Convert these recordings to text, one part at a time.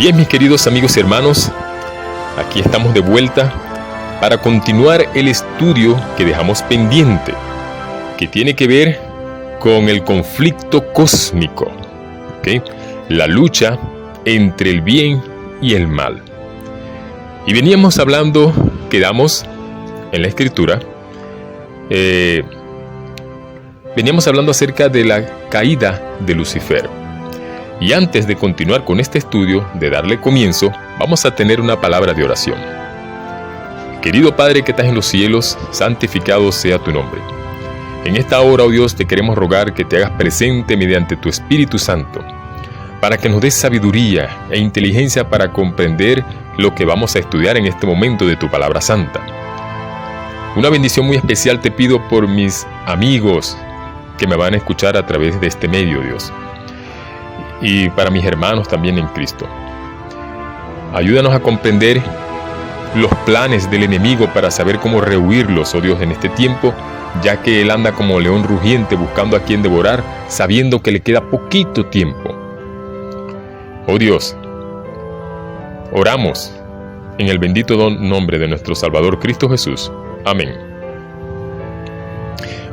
Bien, mis queridos amigos y hermanos, aquí estamos de vuelta para continuar el estudio que dejamos pendiente, que tiene que ver con el conflicto cósmico, ¿okay? La lucha entre el bien y el mal. Y veníamos hablando, quedamos en la escritura, veníamos hablando acerca de la caída de Lucifer. Y antes de continuar con este estudio, de darle comienzo, vamos a tener una palabra de oración. Querido Padre que estás en los cielos, santificado sea tu nombre. En esta hora, oh Dios, te queremos rogar que te hagas presente mediante tu Espíritu Santo, para que nos des sabiduría e inteligencia para comprender lo que vamos a estudiar en este momento de tu palabra santa. Una bendición muy especial te pido por mis amigos que me van a escuchar a través de este medio, Dios. Y para mis hermanos también en Cristo. Ayúdanos a comprender los planes del enemigo para saber cómo rehuirlos, oh Dios, en este tiempo, ya que él anda como león rugiente buscando a quien devorar, sabiendo que le queda poquito tiempo. Oh Dios, oramos en el bendito nombre de nuestro Salvador Cristo Jesús. Amén.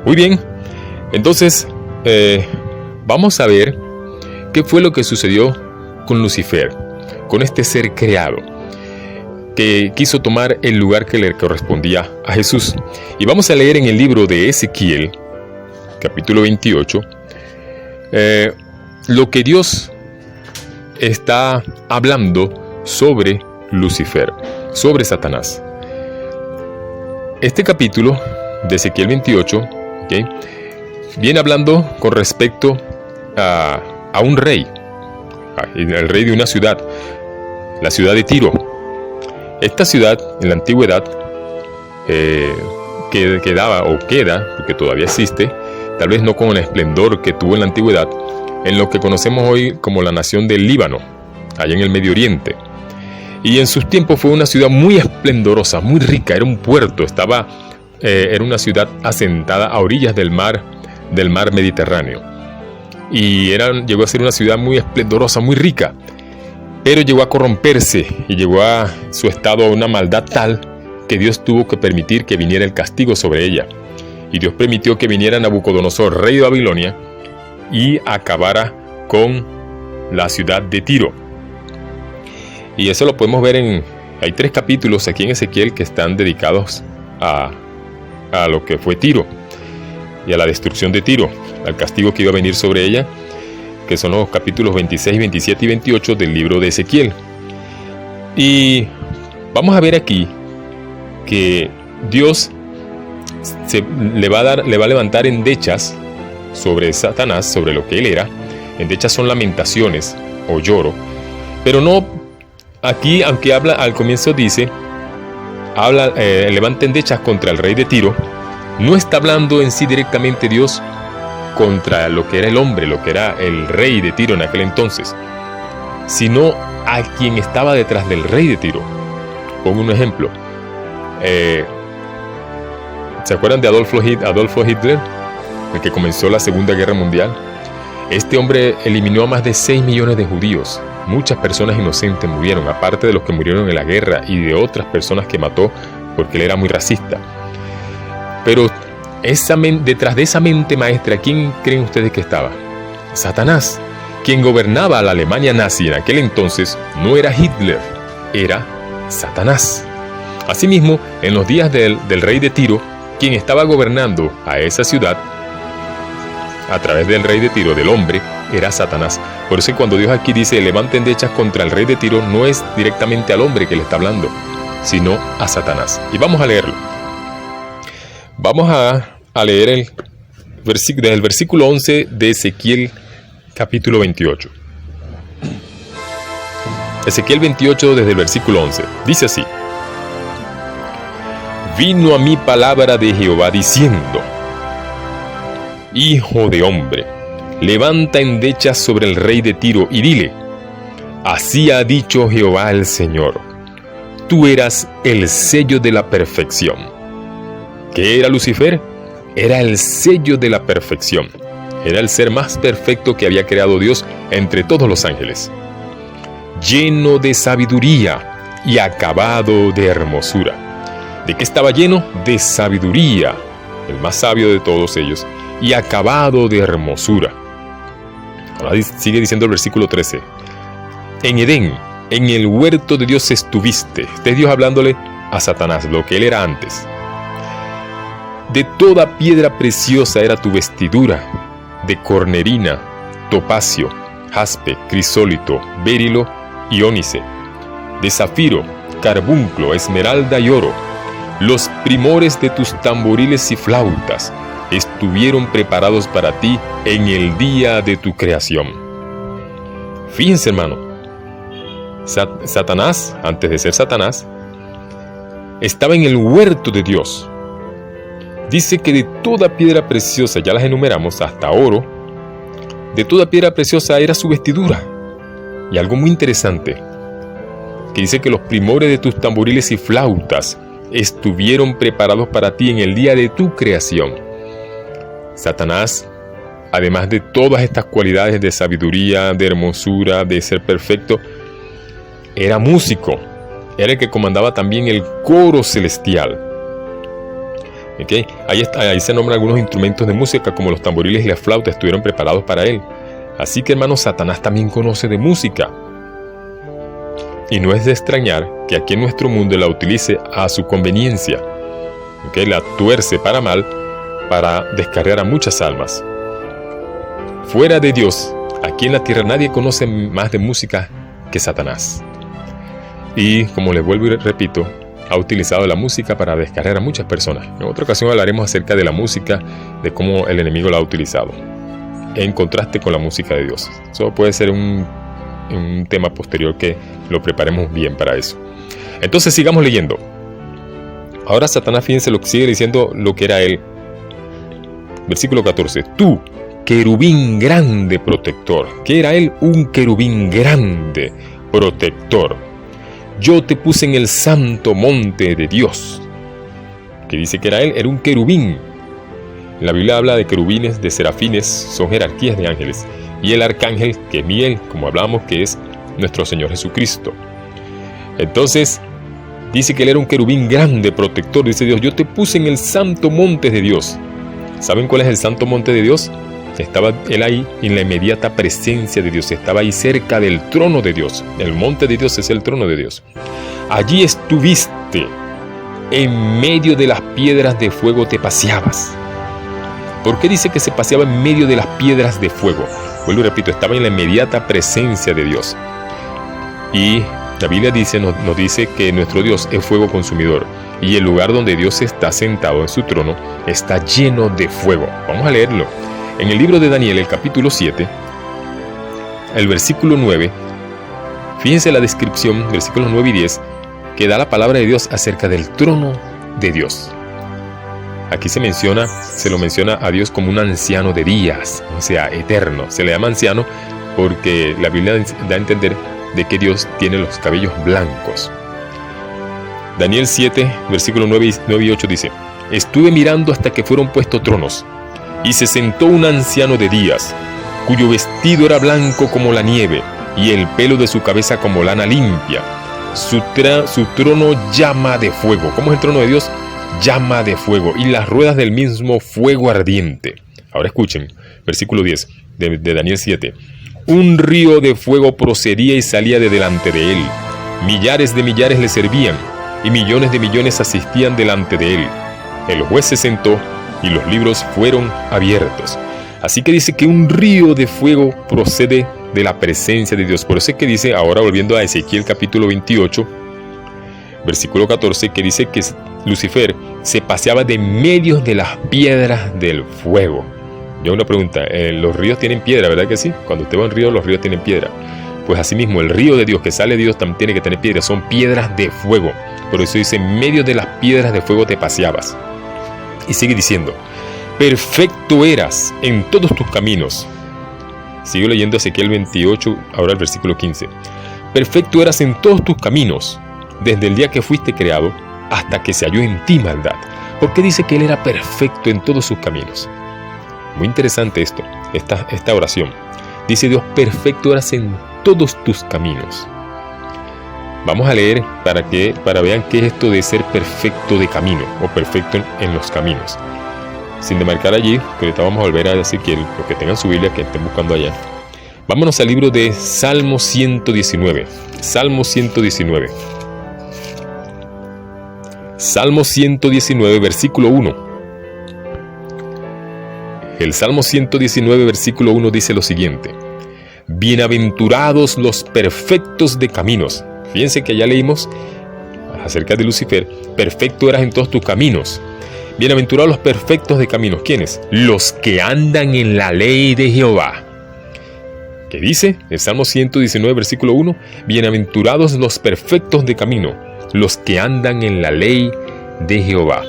Muy bien, entonces vamos a ver qué fue lo que sucedió con Lucifer, con este ser creado que quiso tomar el lugar que le correspondía a Jesús. Y vamos a leer en el libro de Ezequiel, capítulo 28, lo que Dios está hablando sobre Lucifer, sobre Satanás. Este capítulo de Ezequiel 28, ¿okay?, viene hablando con respecto a un rey, el rey de una ciudad, la ciudad de Tiro. Esta ciudad, en la antigüedad, quedaba, porque todavía existe, tal vez no con el esplendor que tuvo en la antigüedad, en lo que conocemos hoy como la nación del Líbano, allá en el Medio Oriente. Y en sus tiempos fue una ciudad muy esplendorosa, muy rica, era un puerto, era una ciudad asentada a orillas del mar Mediterráneo. Y llegó a ser una ciudad muy esplendorosa, muy rica, pero llegó a corromperse y llegó a su estado a una maldad tal que Dios tuvo que permitir que viniera el castigo sobre ella. Y Dios permitió que viniera Nabucodonosor, rey de Babilonia, y acabara con la ciudad de Tiro. Y eso lo podemos ver hay 3 capítulos aquí en Ezequiel que están dedicados a lo que fue Tiro y a la destrucción de Tiro, al castigo que iba a venir sobre ella, que son los capítulos 26, 27 y 28 del libro de Ezequiel. Y vamos a ver aquí que Dios le va a levantar endechas sobre Satanás, sobre lo que él era. Endechas son lamentaciones o lloro, pero no aquí, aunque habla al comienzo dice levanta endechas contra el rey de Tiro. No está hablando en sí directamente Dios contra lo que era el hombre, lo que era el rey de Tiro en aquel entonces, sino a quien estaba detrás del rey de Tiro. Pongo un ejemplo. ¿Se acuerdan de Adolfo Hitler? El que comenzó la Segunda Guerra Mundial. Este hombre eliminó a más de 6 millones de judíos. Muchas personas inocentes murieron, aparte de los que murieron en la guerra y de otras personas que mató porque él era muy racista. Pero detrás de esa mente maestra, ¿quién creen ustedes que estaba? Satanás. Quien gobernaba a la Alemania nazi en aquel entonces no era Hitler, era Satanás. Asimismo, en los días del rey de Tiro, quien estaba gobernando a esa ciudad, a través del rey de Tiro, del hombre, era Satanás. Por eso cuando Dios aquí dice, levanten endechas contra el rey de Tiro, no es directamente al hombre que le está hablando, sino a Satanás. Y vamos a leerlo. Vamos a leer desde el versículo 11 de Ezequiel capítulo 28. Ezequiel 28 desde el versículo 11. Dice así: Vino a mí palabra de Jehová diciendo: Hijo de hombre, levanta endechas sobre el rey de Tiro y dile: Así ha dicho Jehová el Señor, tú eras el sello de la perfección. ¿Qué era Lucifer? Era el sello de la perfección. Era el ser más perfecto que había creado Dios entre todos los ángeles. lleno de sabiduría y acabado de hermosura. ¿De qué estaba lleno? De sabiduría, el más sabio de todos ellos, y acabado de hermosura. Ahora sigue diciendo el versículo 13. En Edén, en el huerto de Dios estuviste. Este es Dios hablándole a Satanás, lo que él era antes. De toda piedra preciosa era tu vestidura, de cornerina, topacio, jaspe, crisólito, berilo y ónice, de zafiro, carbunclo, esmeralda y oro. Los primores de tus tamboriles y flautas estuvieron preparados para ti en el día de tu creación. Fíjense, hermano, Satanás, antes de ser Satanás, estaba en el huerto de Dios. Dice que de toda piedra preciosa, ya las enumeramos, hasta oro, de toda piedra preciosa era su vestidura. Y algo muy interesante, que dice que los primores de tus tamboriles y flautas estuvieron preparados para ti en el día de tu creación. Satanás, además de todas estas cualidades de sabiduría, de hermosura, de ser perfecto, era músico. Era el que comandaba también el coro celestial. ¿Okay? Ahí se nombran algunos instrumentos de música, como los tamboriles y las flautas, estuvieron preparados para él. Así que, hermanos, Satanás también conoce de música. Y no es de extrañar que aquí en nuestro mundo la utilice a su conveniencia. ¿Okay? La tuerce para mal, para descargar a muchas almas. Fuera de Dios, aquí en la tierra nadie conoce más de música que Satanás. Y, como les vuelvo y repito, ha utilizado la música para descargar a muchas personas. En otra ocasión hablaremos acerca de la música, de cómo el enemigo la ha utilizado, en contraste con la música de Dios. Eso puede ser un tema posterior que lo preparemos bien para eso. Entonces sigamos leyendo. Ahora Satanás, fíjense lo que sigue diciendo, lo que era él. Versículo 14. Tú, querubín grande protector. ¿Qué era él? Un querubín grande protector. Yo te puse en el santo monte de Dios. ¿Qué dice que era él? Era un querubín. La Biblia habla de querubines, de serafines, son jerarquías de ángeles. Y el arcángel, que es Miguel, como hablamos, que es nuestro Señor Jesucristo. Entonces, dice que él era un querubín grande, protector. Dice Dios, yo te puse en el santo monte de Dios. ¿Saben cuál es el santo monte de Dios? Estaba él ahí en la inmediata presencia de Dios. Estaba ahí cerca del trono de Dios. El monte de Dios es el trono de Dios. Allí estuviste. En medio de las piedras de fuego te paseabas. ¿Por qué dice que se paseaba en medio de las piedras de fuego? Vuelvo y repito, estaba en la inmediata presencia de Dios. Y la Biblia nos dice que nuestro Dios es fuego consumidor. Y el lugar donde Dios está sentado en su trono está lleno de fuego. Vamos a leerlo. En el libro de Daniel, el capítulo 7, el versículo 9, fíjense la descripción, versículos 9 y 10, que da la palabra de Dios acerca del trono de Dios. Aquí se lo menciona a Dios como un anciano de días, o sea, eterno. Se le llama anciano porque la Biblia da a entender de que Dios tiene los cabellos blancos. Daniel 7, versículos 9 y 8 dice: Estuve mirando hasta que fueron puestos tronos, y se sentó un anciano de días, cuyo vestido era blanco como la nieve, y el pelo de su cabeza como lana limpia. Su trono llama de fuego. ¿Cómo es el trono de Dios? Llama de fuego, y las ruedas del mismo fuego ardiente. Ahora escuchen, versículo 10 de Daniel 7. Un río de fuego procedía y salía de delante de él. Millares de millares le servían, y millones de millones asistían delante de él. El juez se sentó, y los libros fueron abiertos. Así que dice que un río de fuego procede de la presencia de Dios. Por eso es que dice, ahora volviendo a Ezequiel capítulo 28, versículo 14, que dice que Lucifer se paseaba de medio de las piedras del fuego. Yo una pregunta, los ríos tienen piedra, ¿verdad que sí? Cuando usted va a un río, los ríos tienen piedra. Pues asimismo, el río de Dios que sale de Dios también tiene que tener piedra, son piedras de fuego. Por eso dice, en medio de las piedras de fuego te paseabas. Y sigue diciendo, perfecto eras en todos tus caminos. Sigo leyendo Ezequiel 28, ahora el versículo 15. Perfecto eras en todos tus caminos, desde el día que fuiste creado, hasta que se halló en ti maldad. Porque dice que él era perfecto en todos sus caminos. Muy interesante esta oración. Dice Dios, perfecto eras en todos tus caminos. Vamos a leer para vean qué es esto de ser perfecto de camino o perfecto en los caminos. Sin demarcar allí, que ahorita vamos a volver a Ezequiel, los que tengan su Biblia, que estén buscando allá. Vámonos al libro de Salmo 119. Salmo 119. Salmo 119, versículo 1. El Salmo 119, versículo 1 dice lo siguiente: bienaventurados los perfectos de caminos. Fíjense que ya leímos acerca de Lucifer: perfecto eras en todos tus caminos. Bienaventurados los perfectos de caminos. ¿Quiénes? Los que andan en la ley de Jehová. ¿Qué dice? El Salmo 119, versículo 1. Bienaventurados los perfectos de camino, los que andan en la ley de Jehová.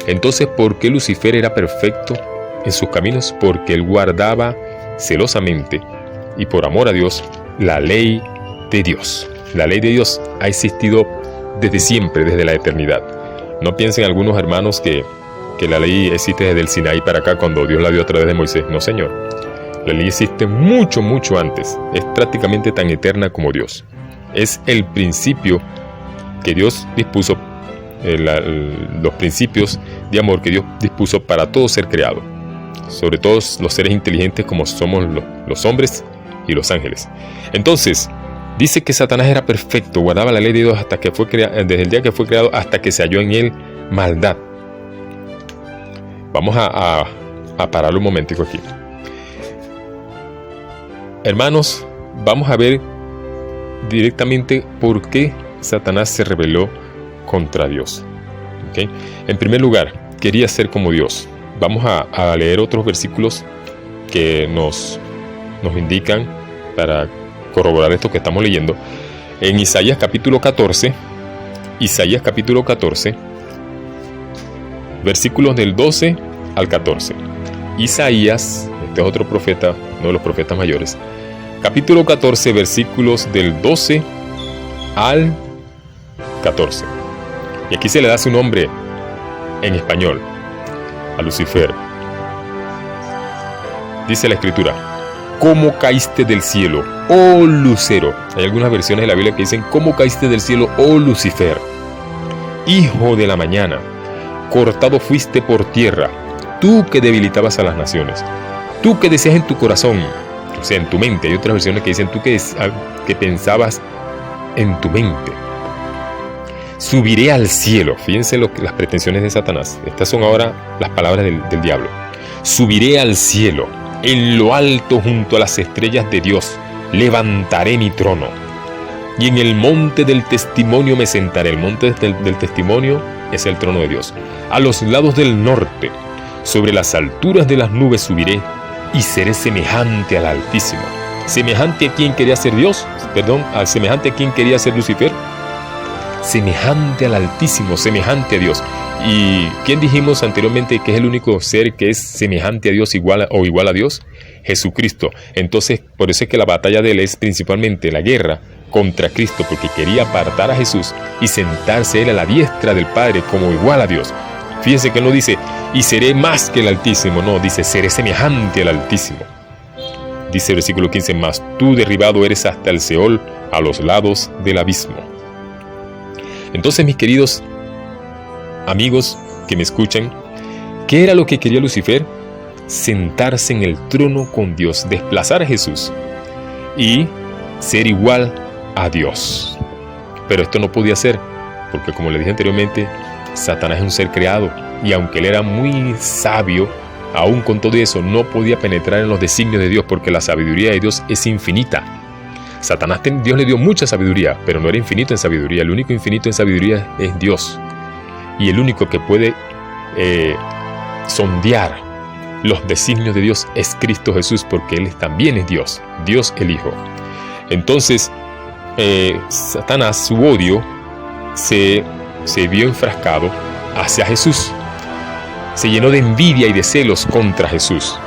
Entonces, ¿por qué Lucifer era perfecto en sus caminos? Porque él guardaba celosamente y por amor a Dios la ley de Dios. La ley de Dios ha existido desde siempre, desde la eternidad. No piensen algunos hermanos que la ley existe desde el Sinaí para acá, cuando Dios la dio a través de Moisés. No, señor. La ley existe mucho, mucho antes. Es prácticamente tan eterna como Dios. Es el principio que Dios dispuso, los principios de amor que Dios dispuso para todo ser creado. Sobre todo los seres inteligentes como somos los hombres y los ángeles. Entonces, dice que Satanás era perfecto, guardaba la ley de Dios hasta que fue desde el día que fue creado hasta que se halló en él maldad. Vamos a parar un momentico aquí. Hermanos, vamos a ver directamente por qué Satanás se rebeló contra Dios. ¿Okay? En primer lugar, quería ser como Dios. Vamos a leer otros versículos que nos indican para corroborar esto que estamos leyendo. En Isaías capítulo 14, versículos del 12 al 14. Isaías, este es otro profeta, uno de los profetas mayores. Capítulo 14, versículos del 12 al 14. Y aquí se le da su nombre en español a Lucifer. Dice la escritura: ¿cómo caíste del cielo, oh lucero? Hay algunas versiones de la Biblia que dicen: ¿cómo caíste del cielo, oh Lucifer? Hijo de la mañana, cortado fuiste por tierra, tú que debilitabas a las naciones, tú que decías en tu corazón, o sea, en tu mente. Hay otras versiones que dicen: tú que pensabas en tu mente. Subiré al cielo. Fíjense las pretensiones de Satanás. Estas son ahora las palabras del diablo. Subiré al cielo, en lo alto junto a las estrellas de Dios, levantaré mi trono. Y en el monte del testimonio me sentaré. El monte del testimonio es el trono de Dios. A los lados del norte, sobre las alturas de las nubes subiré, y seré semejante al Altísimo. ¿Semejante a quién quería ser Dios? ¿Semejante a quién quería ser Lucifer? Semejante al Altísimo, semejante a Dios. ¿Y quién dijimos anteriormente que es el único ser que es semejante a Dios, igual a Dios? Jesucristo. Entonces, por eso es que la batalla de él es principalmente la guerra contra Cristo, porque quería apartar a Jesús y sentarse él a la diestra del Padre como igual a Dios. Fíjense que no dice: y seré más que el Altísimo. No, dice: seré semejante al Altísimo. Dice el versículo 15: mas tú derribado eres hasta el Seol, a los lados del abismo. Entonces, mis queridos amigos que me escuchan, ¿qué era lo que quería Lucifer? Sentarse en el trono con Dios, desplazar a Jesús y ser igual a Dios. Pero esto no podía ser, porque como le dije anteriormente, Satanás es un ser creado, y aunque él era muy sabio, aún con todo eso no podía penetrar en los designios de Dios, porque la sabiduría de Dios es infinita. Dios le dio mucha sabiduría, pero no era infinito en sabiduría. El único infinito en sabiduría es Dios, y el único que puede sondear los designios de Dios es Cristo Jesús, porque Él también es Dios, Dios el Hijo. Entonces, Satanás, su odio se vio enfrascado hacia Jesús. Se llenó de envidia y de celos contra Jesús,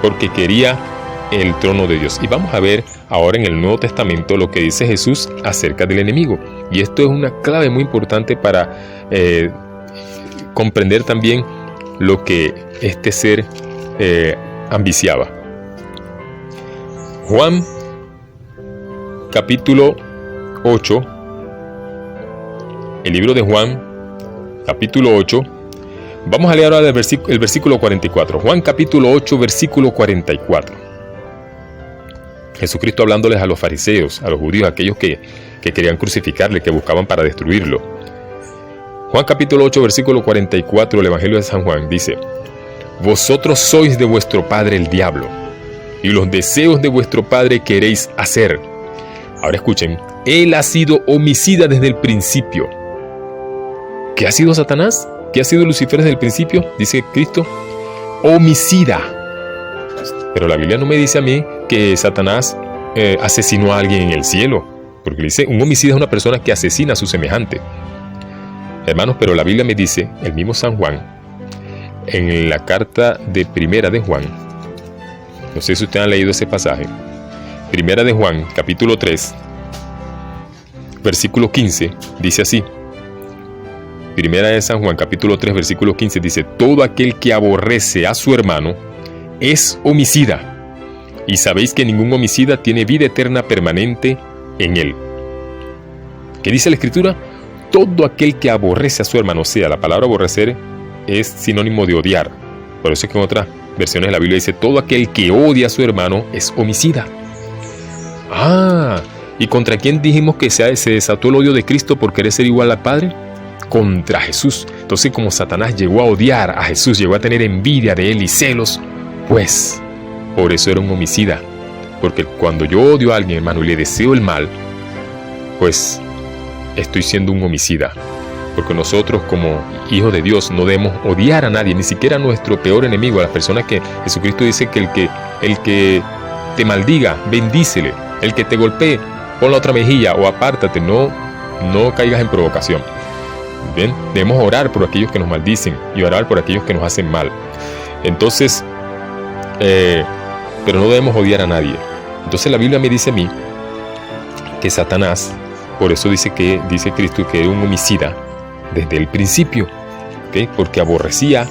porque quería el trono de Dios. Y vamos a ver ahora en el Nuevo Testamento lo que dice Jesús acerca del enemigo. Y esto es una clave muy importante para comprender también lo que este ser ambiciaba. Juan capítulo 8, el libro de Juan, capítulo 8. Vamos a leer ahora el versículo 44. Juan capítulo 8, versículo 44. Jesucristo hablándoles a los fariseos, a los judíos, aquellos que querían crucificarle, que buscaban para destruirlo. Juan capítulo 8, versículo 44, el Evangelio de San Juan, dice: Vosotros sois de vuestro padre el diablo, y los deseos de vuestro padre queréis hacer. Ahora escuchen, él ha sido homicida desde el principio. ¿Qué ha sido Satanás? ¿Qué ha sido Lucifer desde el principio? Dice Cristo, homicida. Pero la Biblia no me dice a mí que Satanás asesinó a alguien en el cielo, porque dice, un homicida es una persona que asesina a su semejante. Hermanos, pero la Biblia me dice, el mismo San Juan, en la carta de Primera de Juan, no sé si ustedes han leído ese pasaje, Primera de Juan, capítulo 3, versículo 15, dice así. Primera de San Juan, capítulo 3, versículo 15, dice: todo aquel que aborrece a su hermano es homicida, y sabéis que ningún homicida tiene vida eterna permanente en él. ¿Qué dice la Escritura? Todo aquel que aborrece a su hermano, o sea, la palabra aborrecer es sinónimo de odiar. Por eso es que en otras versiones de la Biblia dice: todo aquel que odia a su hermano es homicida. ¿Y contra quién dijimos que se desató el odio de Cristo por querer ser igual al Padre? Contra Jesús. Entonces, como Satanás llegó a odiar a Jesús, llegó a tener envidia de él y celos, pues por eso era un homicida. Porque cuando yo odio a alguien, hermano, y le deseo el mal, pues estoy siendo un homicida. Porque nosotros, como hijos de Dios, no debemos odiar a nadie, ni siquiera a nuestro peor enemigo, a las personas que Jesucristo dice que el que te maldiga, bendícele. El que te golpee, pon la otra mejilla o apártate, no caigas en provocación. Bien, debemos orar por aquellos que nos maldicen y orar por aquellos que nos hacen mal. Entonces, pero no debemos odiar a nadie. Entonces la Biblia me dice a mí que Satanás, por eso dice Cristo que era un homicida desde el principio, ¿okay? Porque aborrecía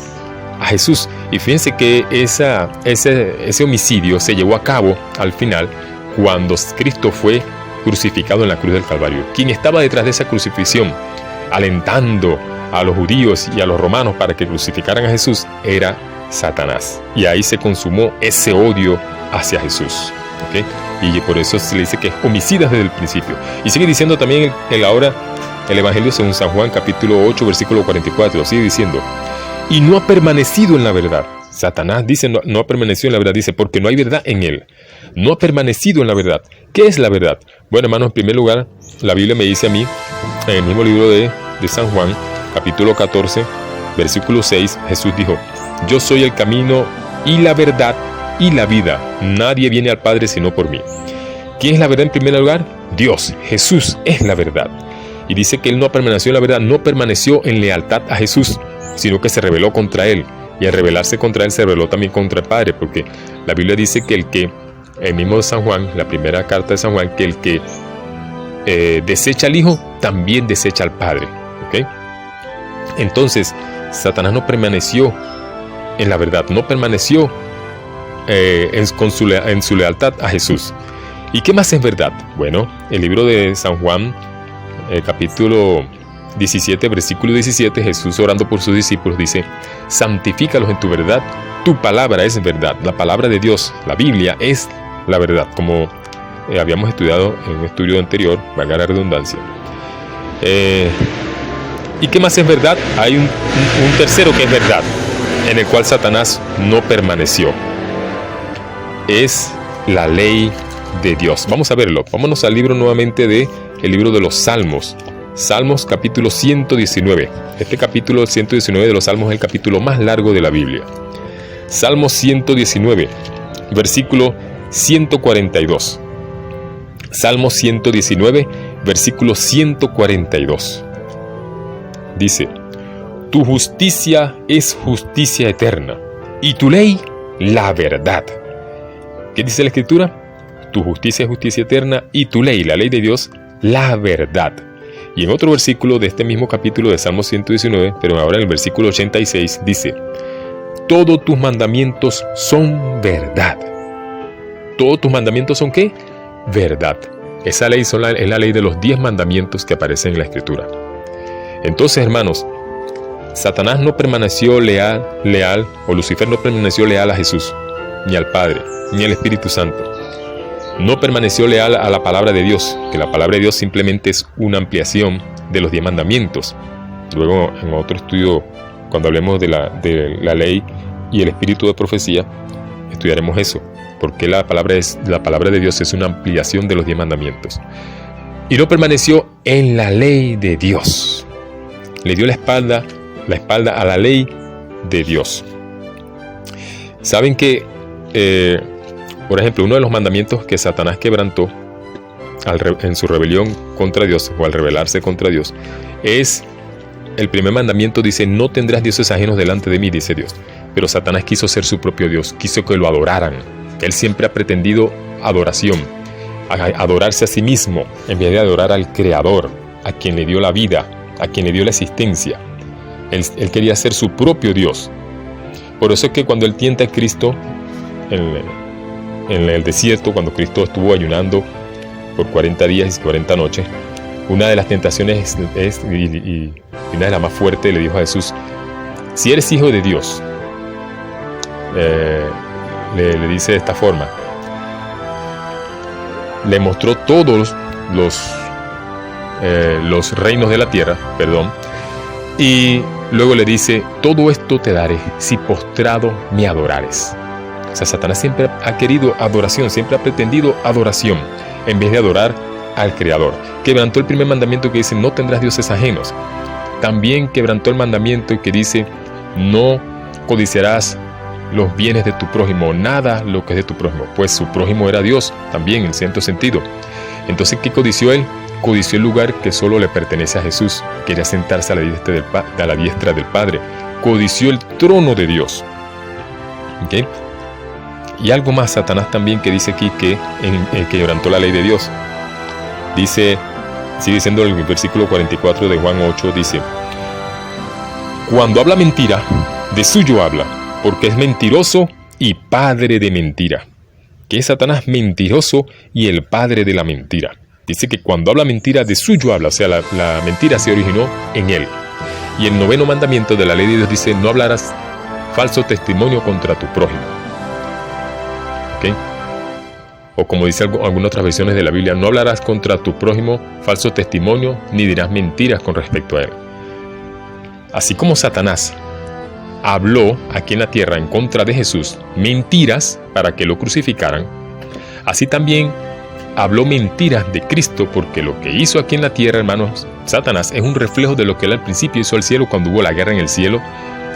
a Jesús. Y fíjense que ese homicidio se llevó a cabo al final cuando Cristo fue crucificado en la cruz del Calvario. Quien estaba detrás de esa crucifixión, alentando a los judíos y a los romanos para que crucificaran a Jesús, era Satanás. Y ahí se consumó ese odio hacia Jesús. ¿Okay? Y por eso se le dice que es homicida desde el principio. Y sigue diciendo también el Evangelio según San Juan, capítulo 8, versículo 44. Sigue diciendo: y no ha permanecido en la verdad. Satanás dice, no ha permanecido en la verdad. Dice, porque no hay verdad en él. No ha permanecido en la verdad. ¿Qué es la verdad? Bueno, hermanos, en primer lugar, la Biblia me dice a mí, en el mismo libro de San Juan, capítulo 14, versículo 6, Jesús dijo: yo soy el camino y la verdad y la vida. Nadie viene al Padre sino por mí. ¿Quién es la verdad en primer lugar? Dios. Jesús es la verdad. Y dice que él no permaneció en la verdad, no permaneció en lealtad a Jesús, sino que se rebeló contra él. Y al rebelarse contra él, se rebeló también contra el Padre, porque la Biblia dice que el mismo de San Juan, la primera carta de San Juan, que el que desecha al Hijo, también desecha al Padre. ¿Okay? Entonces, Satanás no permaneció en la verdad, no permaneció en su lealtad a Jesús. ¿Y qué más es verdad? Bueno, el libro de San Juan, capítulo 17, versículo 17, Jesús orando por sus discípulos dice: santifícalos en tu verdad, tu palabra es verdad. La palabra de Dios, la Biblia, es la verdad, como habíamos estudiado en un estudio anterior, valga la redundancia. ¿Y qué más es verdad? Hay un tercero que es verdad, en el cual Satanás no permaneció. Es la ley de Dios. Vamos a verlo. Vámonos al libro nuevamente el libro de los Salmos. Salmos capítulo 119. Este capítulo 119 de los Salmos es el capítulo más largo de la Biblia. Salmos 119, versículo 142. Salmos 119, versículo 142. Dice: tu justicia es justicia eterna, y tu ley la verdad. ¿Qué dice la Escritura? Tu justicia es justicia eterna, y tu ley, la ley de Dios, la verdad. Y en otro versículo de este mismo capítulo de Salmo 119, pero ahora en el versículo 86, dice: todos tus mandamientos son verdad. ¿Todos tus mandamientos son qué? Verdad. Esa ley es la ley de los 10 mandamientos que aparecen en la Escritura. Entonces, hermanos, Satanás no permaneció leal, o Lucifer no permaneció leal a Jesús, ni al Padre, ni al Espíritu Santo. No permaneció leal a la palabra de Dios, que la palabra de Dios simplemente es una ampliación de los 10 mandamientos. Luego, en otro estudio, cuando hablemos de la ley y el espíritu de profecía, estudiaremos eso, porque la palabra de Dios es una ampliación de los 10 mandamientos. Y no permaneció en la ley de Dios. Le dio la espalda a la ley de Dios. Saben que, por ejemplo, uno de los mandamientos que Satanás quebrantó en su rebelión contra Dios, o al rebelarse contra Dios, es el primer mandamiento. Dice: no tendrás dioses ajenos delante de mí, dice Dios. Pero Satanás quiso ser su propio Dios, quiso que lo adoraran. Él siempre ha pretendido adoración, adorarse a sí mismo, en vez de adorar al Creador, a quien le dio la vida, a quien le dio la existencia. Él quería ser su propio Dios. Por eso es que cuando él tienta a Cristo en el desierto, cuando Cristo estuvo ayunando por 40 días y 40 noches, una de las tentaciones y una de las más fuertes, le dijo a Jesús: si eres hijo de Dios, le dice de esta forma, le mostró todos los reinos de la tierra, y luego le dice: todo esto te daré si postrado me adorares. O sea, Satanás siempre ha querido adoración, siempre ha pretendido adoración, en vez de adorar al Creador. Quebrantó el primer mandamiento que dice: no tendrás dioses ajenos. También quebrantó el mandamiento que dice: no codiciarás los bienes de tu prójimo, nada lo que es de tu prójimo. Pues su prójimo era Dios, también en cierto sentido. Entonces, ¿qué codició él? Codició el lugar que solo le pertenece a Jesús. Quería sentarse a la diestra del Padre. Codició el trono de Dios. ¿Okay? Y algo más, Satanás también, que dice aquí que quebrantó la ley de Dios. Dice, sigue diciendo el versículo 44 de Juan 8, dice: cuando habla mentira, de suyo habla, porque es mentiroso y padre de mentira. Que es Satanás mentiroso y el padre de la mentira. Dice que cuando habla mentira, de suyo habla, o sea, la mentira se originó en él. Y el 9º mandamiento de la ley de Dios dice: no hablarás falso testimonio contra tu prójimo. ¿Okay? O como dice algunas otras versiones de la Biblia: no hablarás contra tu prójimo falso testimonio, ni dirás mentiras con respecto a él. Así como Satanás habló aquí en la tierra en contra de Jesús mentiras para que lo crucificaran, así también habló mentiras de Cristo, porque lo que hizo aquí en la tierra, hermanos, Satanás, es un reflejo de lo que él al principio hizo al cielo, cuando hubo la guerra en el cielo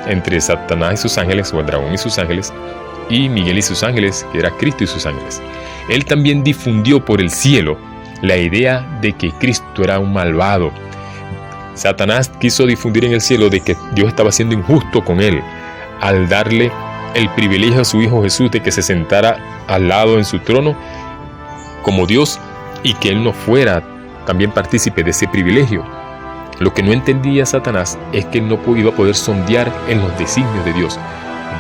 entre Satanás y sus ángeles, o el dragón y sus ángeles, y Miguel y sus ángeles, que era Cristo y sus ángeles. Él también difundió por el cielo la idea de que Cristo era un malvado. Satanás quiso difundir en el cielo de que Dios estaba siendo injusto con él, al darle el privilegio a su Hijo Jesús de que se sentara al lado en su trono como Dios, y que él no fuera también partícipe de ese privilegio. Lo que no entendía Satanás es que él no iba a poder sondear en los designios de Dios.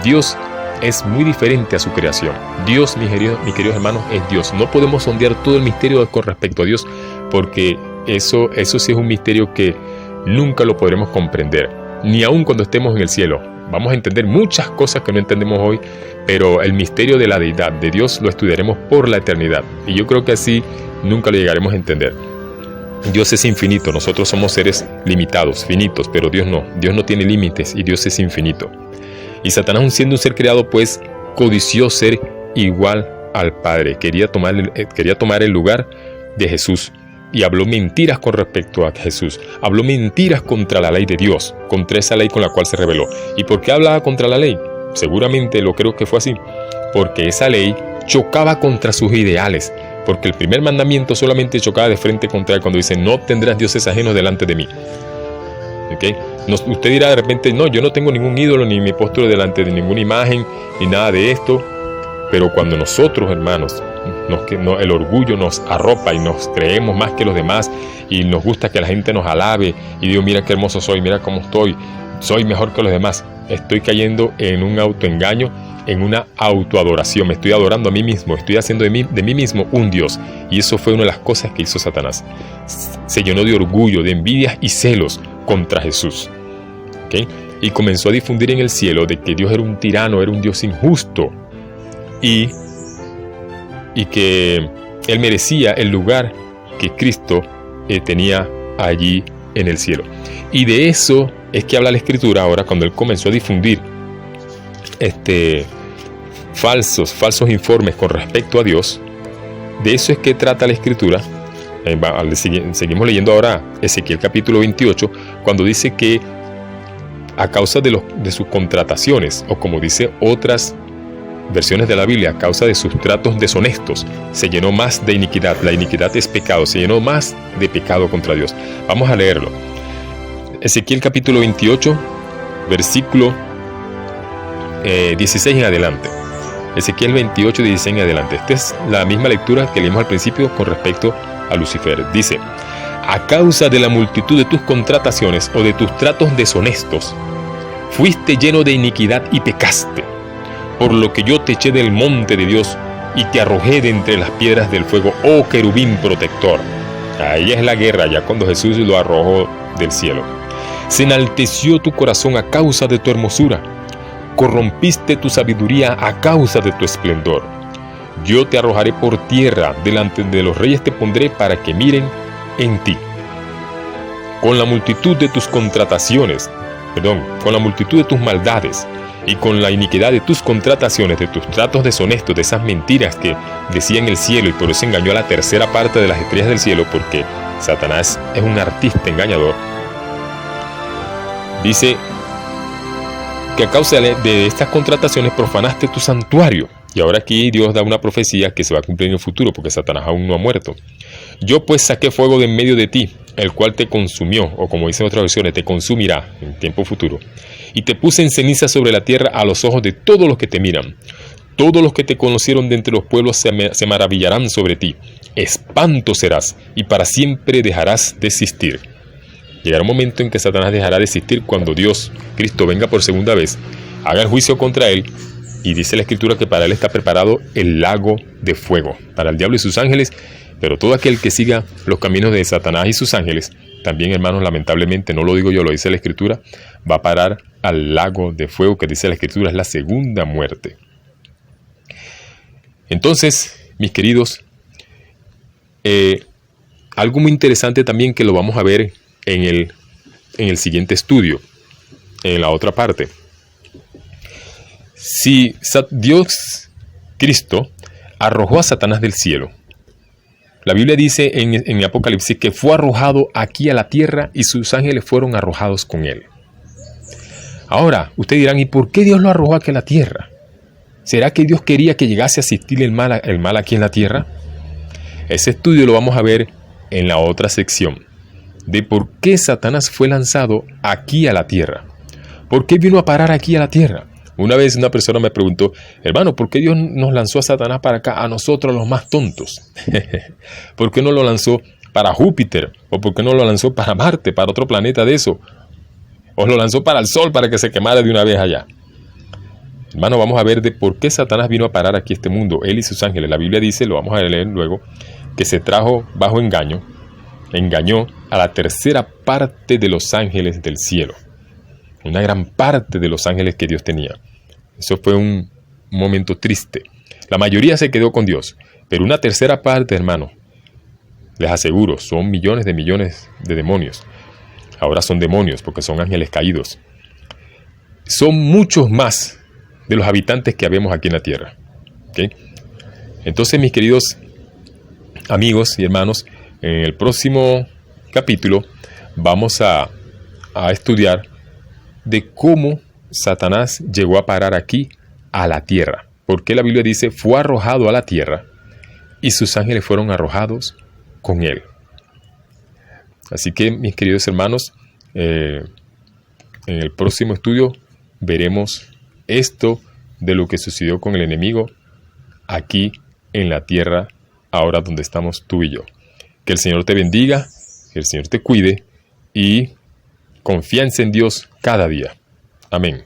Dios es muy diferente a su creación. Dios, mis queridos hermanos, es Dios. No podemos sondear todo el misterio con respecto a Dios, porque eso sí es un misterio que nunca lo podremos comprender, ni aun cuando estemos en el cielo. Vamos a entender muchas cosas que no entendemos hoy, pero el misterio de la deidad de Dios lo estudiaremos por la eternidad, y yo creo que así nunca lo llegaremos a entender. Dios es infinito, nosotros somos seres limitados, finitos, pero Dios no tiene límites, y Dios es infinito. Y Satanás, siendo un ser creado, pues codició ser igual al Padre, quería tomar el lugar de Jesús, y habló mentiras con respecto a Jesús, habló mentiras contra la ley de Dios, contra esa ley con la cual se rebeló. ¿Y por qué hablaba contra la ley? Seguramente lo creo que fue así, porque esa ley chocaba contra sus ideales, porque el primer mandamiento solamente chocaba de frente contra él cuando dice: no tendrás dioses ajenos delante de mí. ¿Okay? Usted dirá de repente: no, yo no tengo ningún ídolo, ni me postro delante de ninguna imagen, ni nada de esto. Pero cuando nosotros, hermanos, el orgullo nos arropa y nos creemos más que los demás, y nos gusta que la gente nos alabe y digo: mira qué hermoso soy, mira cómo estoy, soy mejor que los demás, estoy cayendo en un autoengaño, en una autoadoración. Me estoy adorando a mí mismo, estoy haciendo de mí mismo un Dios. Y eso fue una de las cosas que hizo Satanás. Se llenó de orgullo, de envidias y celos contra Jesús. ¿Okay? Y comenzó a difundir en el cielo de que Dios era un tirano, era un Dios injusto, y que Él merecía el lugar que Cristo tenía allí en el cielo. Y de eso es que habla la Escritura ahora, cuando Él comenzó a difundir falsos informes con respecto a Dios. De eso es que trata la Escritura. Seguimos leyendo ahora Ezequiel capítulo 28, cuando dice que a causa de sus contrataciones, o como dice otras versiones de la Biblia, a causa de sus tratos deshonestos, se llenó más de iniquidad. La iniquidad es pecado, se llenó más de pecado contra Dios. Vamos a leerlo. Ezequiel capítulo 28, versículo 16 en adelante. Ezequiel 28, 16 en adelante. Esta es la misma lectura que leímos al principio con respecto a Lucifer. Dice: a causa de la multitud de tus contrataciones o de tus tratos deshonestos, fuiste lleno de iniquidad y pecaste, por lo que yo te eché del monte de Dios y te arrojé de entre las piedras del fuego, oh querubín protector. Ahí es la guerra, ya cuando Jesús lo arrojó del cielo. Se enalteció tu corazón a causa de tu hermosura, corrompiste tu sabiduría a causa de tu esplendor. Yo te arrojaré por tierra, delante de los reyes te pondré para que miren en ti. Con la multitud de tus con la multitud de tus maldades y con la iniquidad de tus contrataciones, de tus tratos deshonestos, de esas mentiras que decía en el cielo, y por eso engañó a la tercera parte de las estrellas del cielo, porque Satanás es un artista engañador. Dice que a causa de estas contrataciones profanaste tu santuario. Y ahora aquí Dios da una profecía que se va a cumplir en el futuro, porque Satanás aún no ha muerto. Yo pues saqué fuego de en medio de ti, el cual te consumió, o como dicen otras versiones, te consumirá en tiempo futuro. Y te puse en ceniza sobre la tierra a los ojos de todos los que te miran. Todos los que te conocieron de entre los pueblos se maravillarán sobre ti. Espanto serás, y para siempre dejarás de existir. Llegará un momento en que Satanás dejará de existir cuando Dios, Cristo, venga por segunda vez, haga el juicio contra él, y dice la Escritura que para él está preparado el lago de fuego, para el diablo y sus ángeles. Pero todo aquel que siga los caminos de Satanás y sus ángeles, también, hermanos, lamentablemente, no lo digo yo, lo dice la Escritura, va a parar al lago de fuego, que dice la Escritura es la segunda muerte. Entonces, mis queridos, algo muy interesante también que lo vamos a ver en el siguiente estudio, en la otra parte. Si Dios, Cristo, arrojó a Satanás del cielo, la Biblia dice en Apocalipsis que fue arrojado aquí a la tierra y sus ángeles fueron arrojados con él. Ahora, ustedes dirán, ¿y por qué Dios lo arrojó aquí a la tierra? ¿Será que Dios quería que llegase a existir el mal aquí en la tierra? Ese estudio lo vamos a ver en la otra sección, de por qué Satanás fue lanzado aquí a la tierra. ¿Por qué vino a parar aquí a la tierra? Una vez una persona me preguntó, hermano, ¿por qué Dios nos lanzó a Satanás para acá, a nosotros los más tontos? ¿Por qué no lo lanzó para Júpiter? ¿O por qué no lo lanzó para Marte, para otro planeta de eso? ¿O lo lanzó para el Sol para que se quemara de una vez allá? Hermano, vamos a ver de por qué Satanás vino a parar aquí este mundo, él y sus ángeles. La Biblia dice, lo vamos a leer luego, que se trajo bajo engaño, engañó a la tercera parte de los ángeles del cielo. Una gran parte de los ángeles que Dios tenía. Eso fue un momento triste. La mayoría se quedó con Dios, pero una tercera parte, hermano, les aseguro, son millones de demonios. Ahora son demonios porque son ángeles caídos. Son muchos más de los habitantes que habemos aquí en la tierra. ¿Okay? Entonces, mis queridos amigos y hermanos, en el próximo capítulo vamos a estudiar de cómo Satanás llegó a parar aquí a la tierra. Porque la Biblia dice, fue arrojado a la tierra y sus ángeles fueron arrojados con él. Así que, mis queridos hermanos, en el próximo estudio veremos esto de lo que sucedió con el enemigo aquí en la tierra, ahora donde estamos tú y yo. Que el Señor te bendiga, que el Señor te cuide y confianza en Dios cada día. Amén.